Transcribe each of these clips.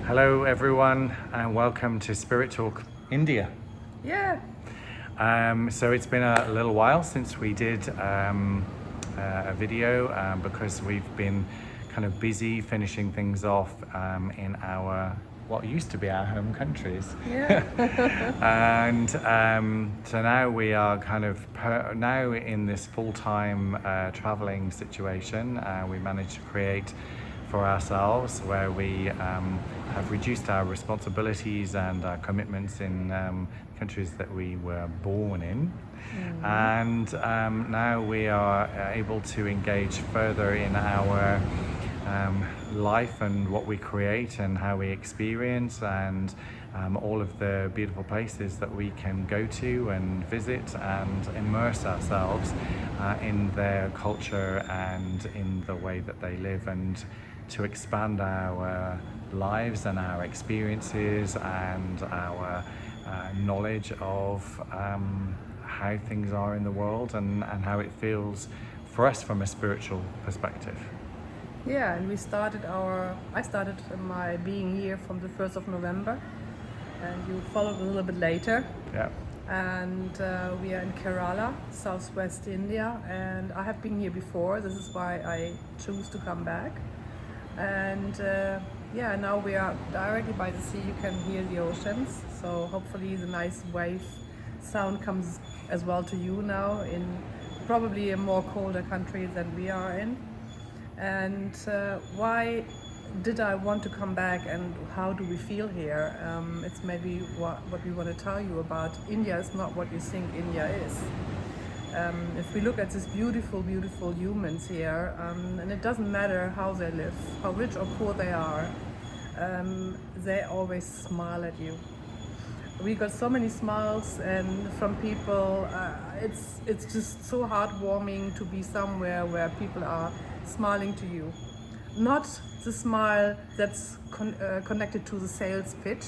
Hello everyone and welcome to Spirit Talk India. Yeah. So it's been a little while since we did a video because we've been kind of busy finishing things off in our what used to be our home countries. Yeah. And so now we are kind of now in this full-time traveling situation. We managed to create for ourselves where we have reduced our responsibilities and our commitments in countries that we were born in. And now we are able to engage further in our life and what we create and how we experience and all of the beautiful places that we can go to and visit and immerse ourselves in their culture and in the way that they live, and to expand our lives and our experiences and our knowledge of how things are in the world and how it feels for us from a spiritual perspective. Yeah, and I started my being here from the 1st of November, and you followed a little bit later. Yeah. And we are in Kerala, southwest India, and I have been here before. This is why I choose to come back. And now we are directly by the sea. You can hear the oceans, so hopefully the nice wave sound comes as well to you now in probably a more colder country than we are in. And why did I want to come back, and how do we feel here? It's maybe what we want to tell you about. India is not what you think India is. If we look at these beautiful, beautiful humans here, and it doesn't matter how they live, how rich or poor they are, they always smile at you. We got so many smiles and from people. It's just so heartwarming to be somewhere where people are smiling to you. Not the smile that's connected to the sales pitch.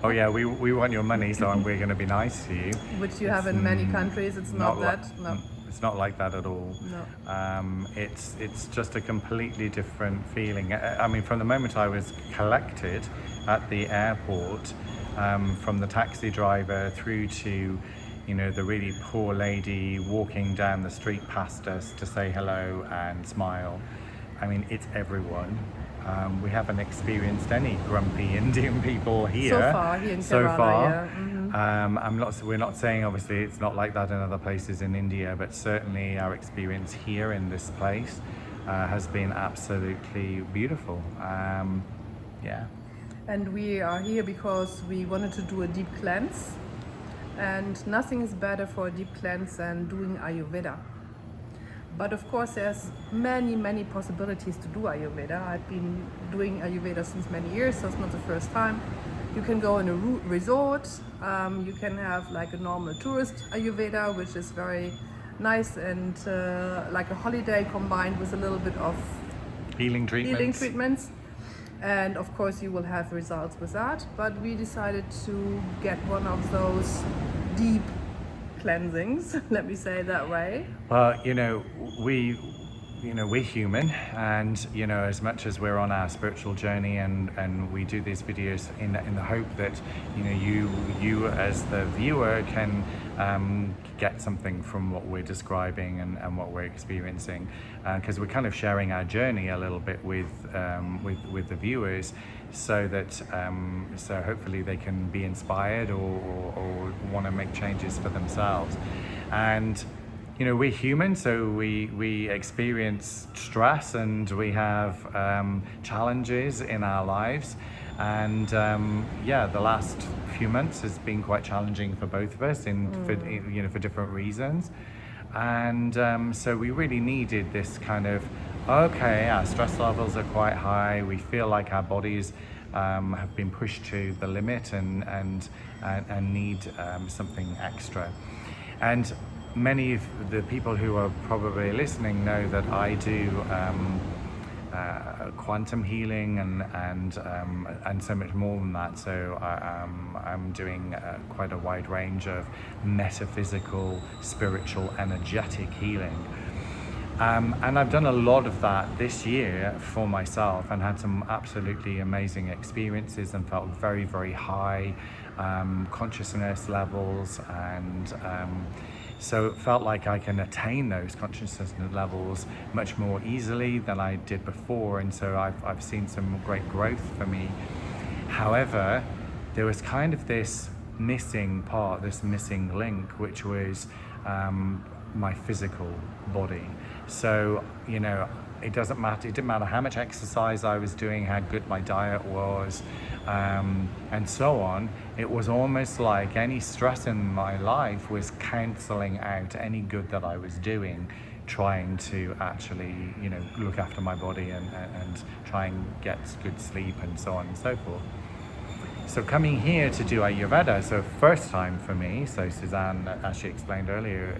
Oh yeah, we want your money, so we're going to be nice to you. Which you have in many countries. It's not that. No. It's not like that at all. No. It's just a completely different feeling. I mean, from the moment I was collected at the airport, from the taxi driver through to, the really poor lady walking down the street past us to say hello and smile. I mean, it's everyone. We haven't experienced any grumpy Indian people here. So far, here in Kerala, yeah. We're not saying obviously it's not like that in other places in India, but certainly our experience here in this place has been absolutely beautiful. Yeah. And we are here because we wanted to do a deep cleanse, and nothing is better for a deep cleanse than doing Ayurveda. But of course there's many possibilities to do Ayurveda. I've been doing Ayurveda since many years, so it's not the first time. You can go in a resort, you can have like a normal tourist Ayurveda, which is very nice and like a holiday combined with a little bit of healing treatments. And of course you will have results with that, but we decided to get one of those deep cleansings, let me say it that way. Well, we're human, and as much as we're on our spiritual journey and we do these videos in the hope that you as the viewer can get something from what we're describing and what we're experiencing, because we're kind of sharing our journey a little bit with the viewers, so that so hopefully they can be inspired or want to make changes for themselves. And we're human, so we experience stress and we have challenges in our lives. And the last few months has been quite challenging for both of us for different reasons. And so we really needed this kind of, okay, our stress levels are quite high. We feel like our bodies have been pushed to the limit and need something extra. And many of the people who are probably listening know that I do quantum healing and so much more than that. So I'm doing quite a wide range of metaphysical, spiritual, energetic healing. And I've done a lot of that this year for myself and had some absolutely amazing experiences and felt very, very high consciousness levels. And so it felt like I can attain those consciousness levels much more easily than I did before. And so I've seen some great growth for me. However, there was kind of this missing part, this missing link, which was my physical body. So, you know, it didn't matter how much exercise I was doing, how good my diet was, and so on. It was almost like any stress in my life was cancelling out any good that I was doing, trying to actually, you know, look after my body and try and get good sleep and so on and so forth. So coming here to do Ayurveda, so first time for me. So Suzanne, as she explained earlier,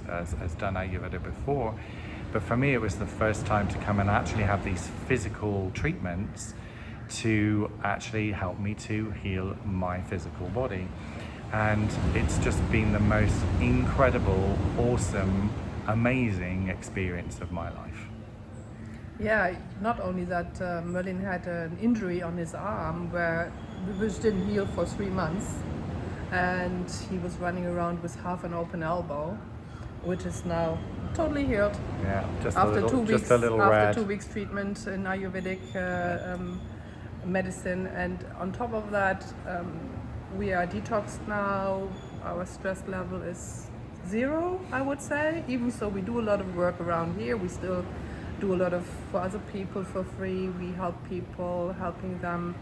has done Ayurveda before, but for me it was the first time to come and actually have these physical treatments to actually help me to heal my physical body. And it's just been the most incredible, awesome, amazing experience of my life. Yeah, not only that, Merlin had an injury on his arm which didn't heal for 3 months, and he was running around with half an open elbow, which is now totally healed. Yeah, After 2 red. weeks treatment in Ayurvedic medicine, and on top of that, we are detoxed now. Our stress level is 0, I would say. Even so, we do a lot of work around here. We still do a lot of for other people for free. We help people, helping them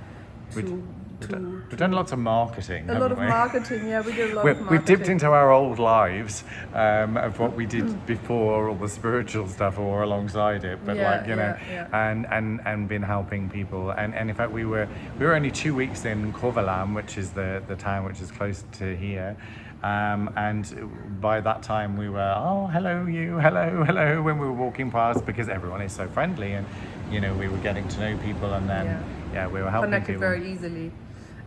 We've done lots of marketing. A lot of marketing, yeah, we did a lot of marketing. We've dipped into our old lives of what we did before, all the spiritual stuff, or alongside it. But and been helping people. And in fact, we were only 2 weeks in Kovalam, which is the town which is close to here. And by that time we were, oh, hello you, hello, when we were walking past, because everyone is so friendly, and you know, we were getting to know people, and then we were helping connected people very easily.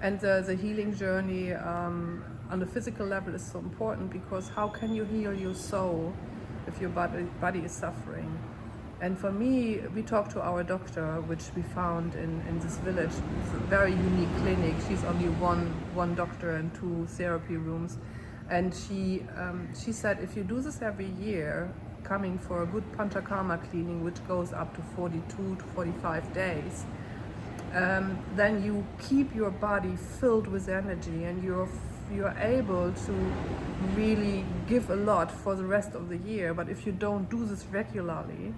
And the healing journey on the physical level is so important, because how can you heal your soul if your body is suffering? And for me, we talked to our doctor, which we found in this village. It's a very unique clinic. She's only one doctor and 2 therapy rooms. And she said, if you do this every year, coming for a good panchakarma cleaning, which goes up to 42 to 45 days, then you keep your body filled with energy, and you're able to really give a lot for the rest of the year. But if you don't do this regularly,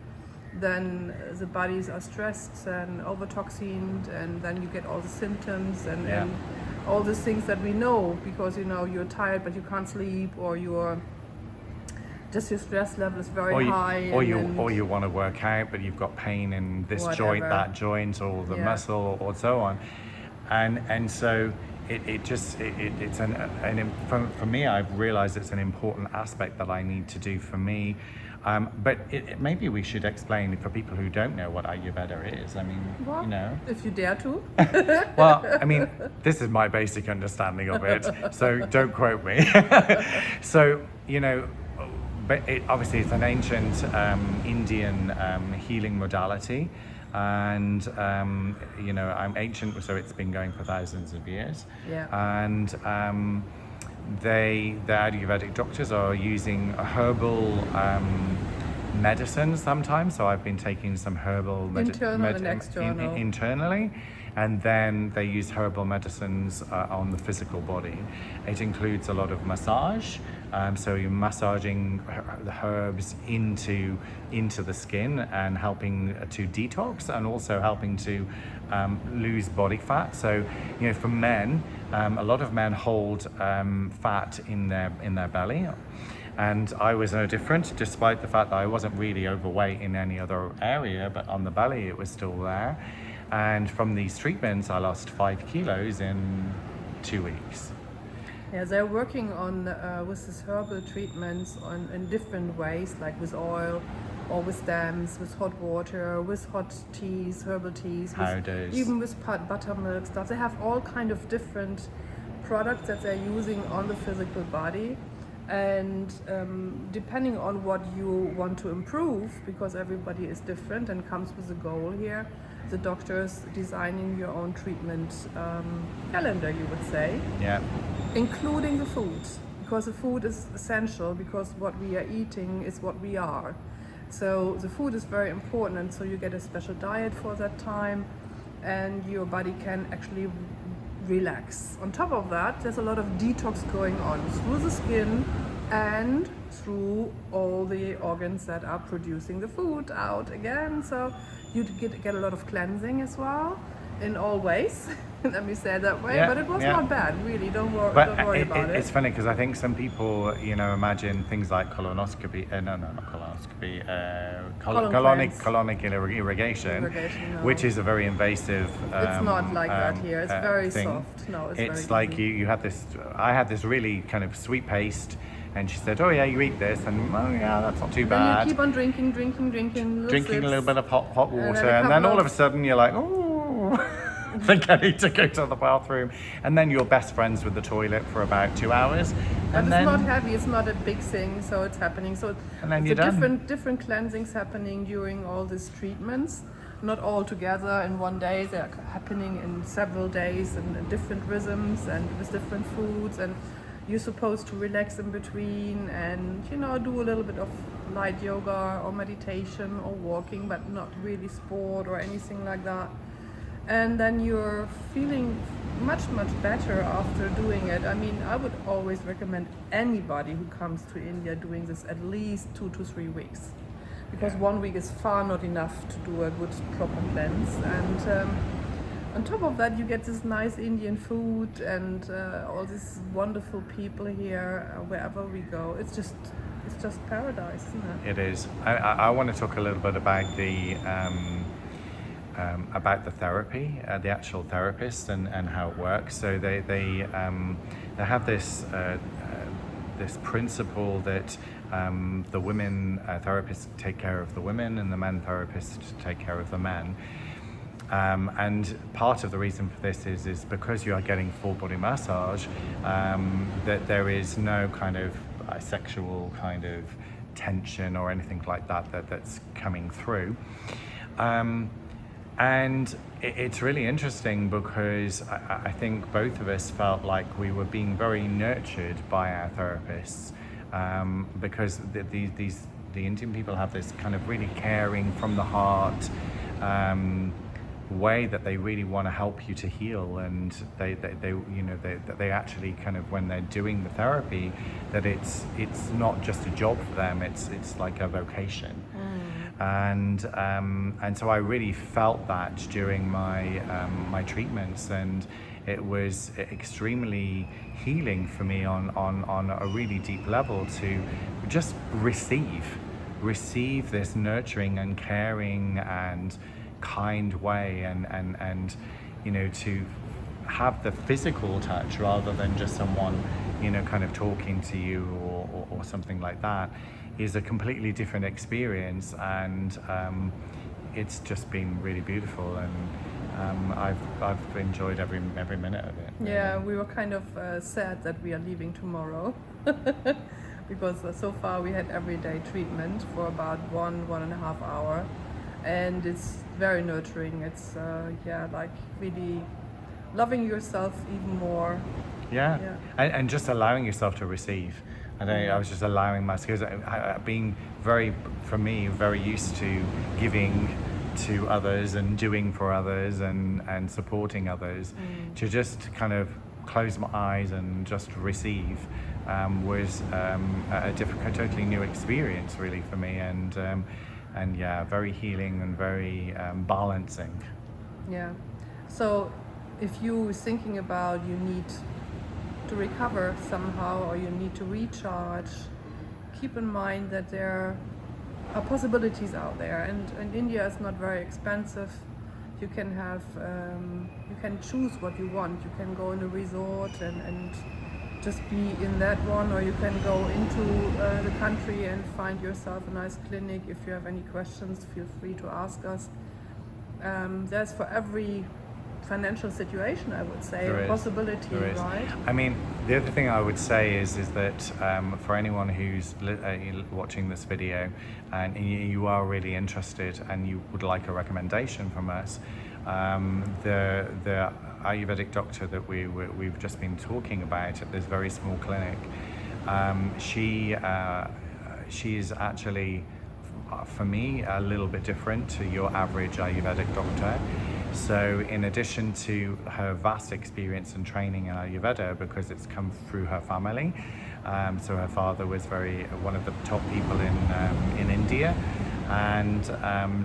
then the bodies are stressed and overtoxined, and then you get all the symptoms and all these things that we know, because you know you're tired but you can't sleep, or your stress level is very high, or you want to work out but you've got pain in this joint, that joint, or the muscle, or so on, and so for me, I've realized it's an important aspect that I need to do for me. But maybe we should explain for people who don't know what Ayurveda is. I mean, well, you know, if you dare to. Well, I mean, this is my basic understanding of it, so don't quote me. So, you know, but obviously it's an ancient Indian healing modality, and you know, I'm ancient, so it's been going for thousands of years. Yeah. And the Ayurvedic doctors are using herbal medicine sometimes. So I've been taking some herbal internally, and then they use herbal medicines on the physical body. It includes a lot of massage, so you're massaging the herbs into the skin and helping to detox, and also helping to lose body fat. So, you know, for men, a lot of men hold fat in their belly. And I was no different, despite the fact that I wasn't really overweight in any other area, but on the belly it was still there. And from these treatments, I lost 5 kilos in 2 weeks. Yeah, they're working on with these herbal treatments in different ways, like with oil, or with stems, with hot water, with hot teas, herbal teas, even with buttermilk stuff. They have all kind of different products that they're using on the physical body. And depending on what you want to improve, because everybody is different and comes with a goal here, the doctor's designing your own treatment calendar, you would say, Yeah. including the food, because the food is essential, because what we are eating is what we are. So the food is very important, and so you get a special diet for that time, and your body can actually relax. On top of that, there's a lot of detox going on through the skin and through all the organs that are producing the food out again. So you get a lot of cleansing as well in all ways. Let me say it that way. Yeah, But it was yeah. not bad, really. Don't worry about it. It's funny because I think some people, imagine things like colonoscopy. Not colonoscopy. Colonic irrigation, No. which is a very invasive. It's not like that here. It's very thing. soft. No, it's It's very like easy. you had this. I had this really kind of sweet paste, and she said, "Oh yeah, you eat this," and oh yeah, that's not too Then bag. you keep on drinking, Drinking a little bit of hot water, then a and then couple all of a of- sudden you're like, "Oh." Forgetting to go to the bathroom, and then you're best friends with the toilet for about 2 hours, But and it's then not heavy, it's not a big thing, so it's happening. So And then the you're done. different cleansings happening during all these treatments, not all together in one day. They're happening in several days and in different rhythms and with different foods, and you're supposed to relax in between and do a little bit of light yoga or meditation or walking, but not really sport or anything like that. And then you're feeling much better after doing it. I mean, I would always recommend anybody who comes to India doing this at least 2 to 3 weeks, because 1 week is far not enough to do a good proper cleanse. And on top of that, you get this nice Indian food and all these wonderful people here wherever we go. It's just paradise, isn't it? it is. I want to talk a little bit about the therapy, the actual therapist, and how it works. So they have this principle that the women therapists take care of the women and the men therapists take care of the men. And part of the reason for this is because you are getting full body massage, that there is no kind of sexual kind of tension or anything like that's coming through. And it's really interesting because I think both of us felt like we were being very nurtured by our therapists, because the Indian people have this kind of really caring from the heart way that they really want to help you to heal, and they actually kind of, when they're doing the therapy, that it's not just a job for them, it's like a vocation. And so I really felt that during my treatments, and it was extremely healing for me on a really deep level to just receive this nurturing and caring and kind way, and to have the physical touch rather than just someone kind of talking to you or something like that, is a completely different experience, and it's just been really beautiful, and I've enjoyed every minute of it. Yeah, we were kind of sad that we are leaving tomorrow because so far we had everyday treatment for about 1.5 hours, and it's very nurturing. It's like really loving yourself even more. Yeah. Yeah. And just allowing yourself to receive. I was just allowing myself, because being very used to giving to others and doing for others and supporting others, to just kind of close my eyes and just receive was a different, totally new experience really for me, and yeah, very healing and very balancing. Yeah. So if you thinking about you need to recover somehow or you need to recharge, keep in mind that there are possibilities out there, and India is not very expensive. You can have you can choose what you want. You can go in a resort and just be in that one, or you can go into the country and find yourself a nice clinic. If you have any questions, feel free to ask us. There's for every financial situation, I would say, There a is. possibility, There is. right? I mean, the other thing I would say is that for anyone who's watching this video and you are really interested and you would like a recommendation from us, the Ayurvedic doctor that we've just been talking about at this very small clinic, she is actually, for me, a little bit different to your average Ayurvedic doctor. So in addition to her vast experience and training in Ayurveda, because it's come through her family, so her father was one of the top people in India, and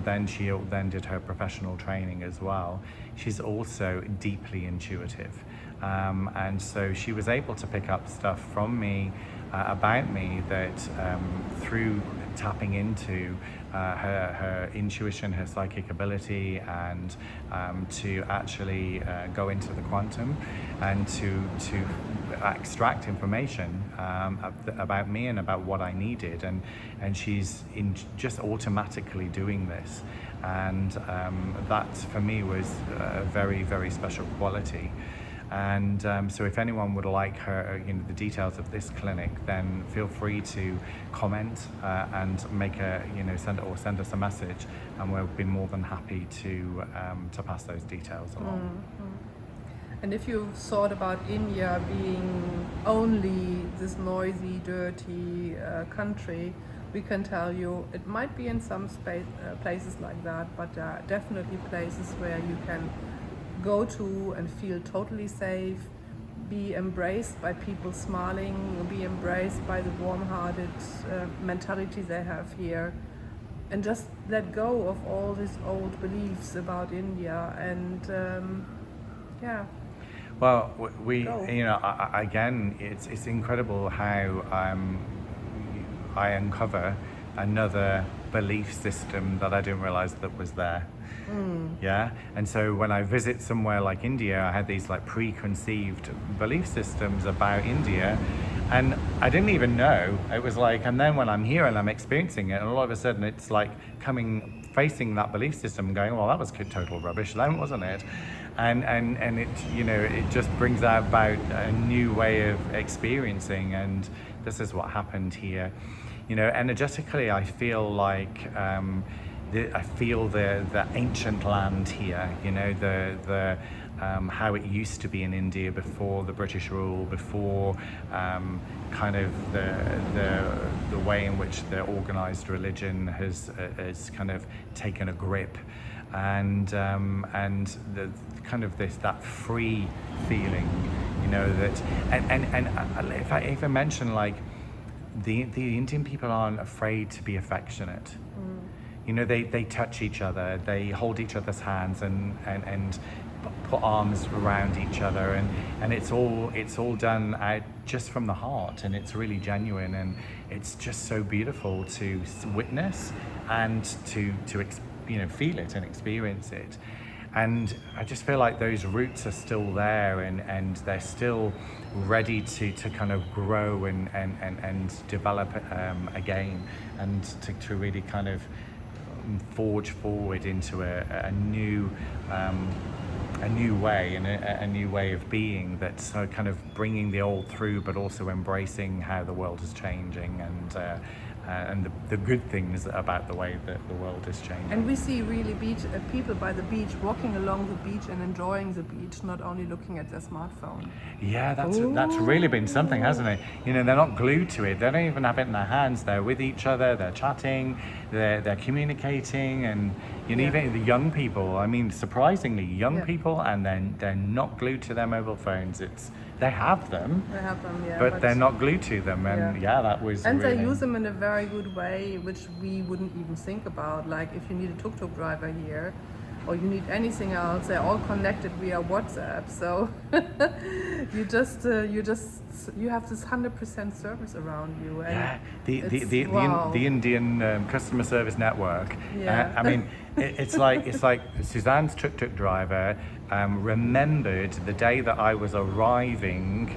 then she did her professional training as well. She's also deeply intuitive, and so she was able to pick up stuff from me about me that through tapping into her intuition, her psychic ability, and to actually go into the quantum and to extract information about me and about what I needed, and she's just automatically doing this, and that for me was a very, very special quality. And so if anyone would like the details of this clinic, then feel free to comment and send us a message, and we'll be more than happy to pass those details along. And if you've thought about India being only this noisy, dirty country, we can tell you it might be in some places like that, but there are definitely places where you can go to and feel totally safe, be embraced by people smiling, be embraced by the warm-hearted mentality they have here, and just let go of all these old beliefs about India. And Well, again, it's incredible how I uncover another belief system that I didn't realize that was there. Yeah, and so when I visit somewhere like India, I had these like preconceived belief systems about India, and I didn't even know. It was like, and then when I'm here and I'm experiencing it, and all of a sudden it's like facing that belief system and going, well, that was total rubbish then, wasn't it? And it, it just brings about a new way of experiencing, and this is what happened here. Energetically, I feel like I feel the ancient land here. The how it used to be in India before the British rule, before kind of the way in which the organized religion has kind of taken a grip, and the kind of that free feeling, that and if I mention, like, the Indian people aren't afraid to be affectionate. They touch each other, they hold each other's hands and put arms around each other, and it's all done out just from the heart, and it's really genuine, and it's just so beautiful to witness and to feel it and experience it. And I just feel like those roots are still there, and they're still ready to kind of grow and develop again, and to really kind of forge forward into a new way, and a new way of being, that's kind of bringing the old through, but also embracing how the world is changing, and the good things about the way that the world is changing. And we see really people by the beach, walking along the beach and enjoying the beach, not only looking at their smartphone. Yeah, that's really been something, hasn't it? They're not glued to it. They don't even have it in their hands. They're with each other. They're chatting. They're communicating, and even the young people. I mean, surprisingly, young people, and then they're not glued to their mobile phones. They have them, yeah, but they're not glued to them, and that was. And really... they use them in a very good way, which we wouldn't even think about. Like if you need a tuk-tuk driver here, or you need anything else, they're all connected via WhatsApp. So you have this 100% service around you. And the Indian customer service network. Yeah. I mean, it's like Suzanne's tuk-tuk driver remembered the day that I was arriving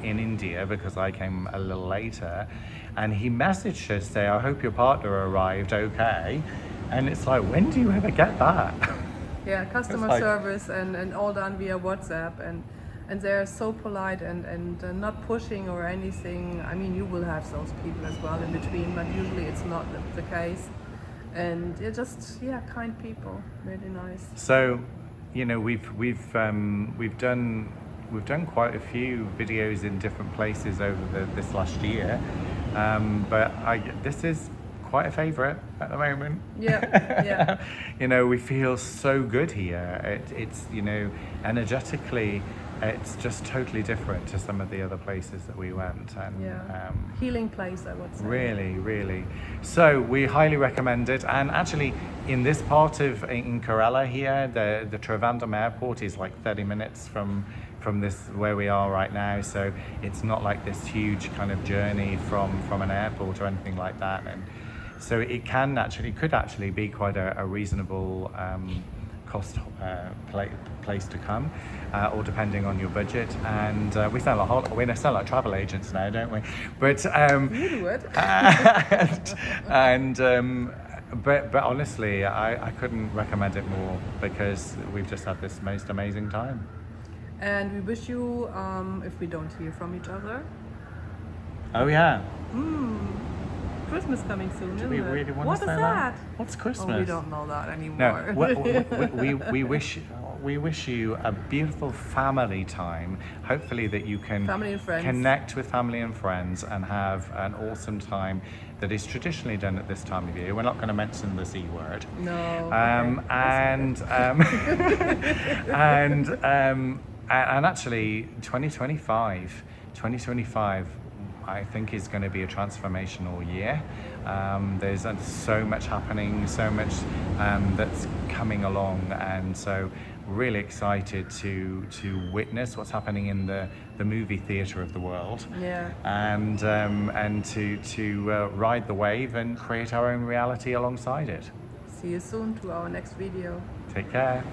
in India, because I came a little later, and he messaged her to say, I hope your partner arrived okay. And it's like, when do you ever get that? Yeah, customer like- service and all done via WhatsApp, and they're so polite and not pushing or anything. I mean, you will have those people as well in between, but usually it's not the case. And they're just kind people, really nice. So, you know, we've done quite a few videos in different places over this last year, but this is quite a favourite at the moment. Yeah. You know, we feel so good here. It's you know, energetically, it's just totally different to some of the other places that we went. And healing place, I would say. really. So we highly recommend it. And actually, in this part in Kerala here, the Trivandrum airport is like 30 minutes from this where we are right now. So it's not like this huge kind of journey from an airport or anything like that. And so it could actually be quite a reasonable cost place to come, or depending on your budget. And we sound like travel agents now, don't we? But You do it. but honestly, I couldn't recommend it more, because we've just had this most amazing time. And we wish you, if we don't hear from each other, Oh yeah. Christmas coming soon, Do isn't we it? really want What to is say that? What's Christmas? Oh, we don't know that anymore. No, we wish you a beautiful family time. Hopefully that you can Family and friends. connect with family and friends and have an awesome time that is traditionally done at this time of year. We're not going to mention the C word. No. And actually 2025 I think is going to be a transformational year. There's so much happening, so much that's coming along, and so really excited to witness what's happening in the movie theatre of the world. Yeah. And to ride the wave and create our own reality alongside it. See you soon to our next video. Take care.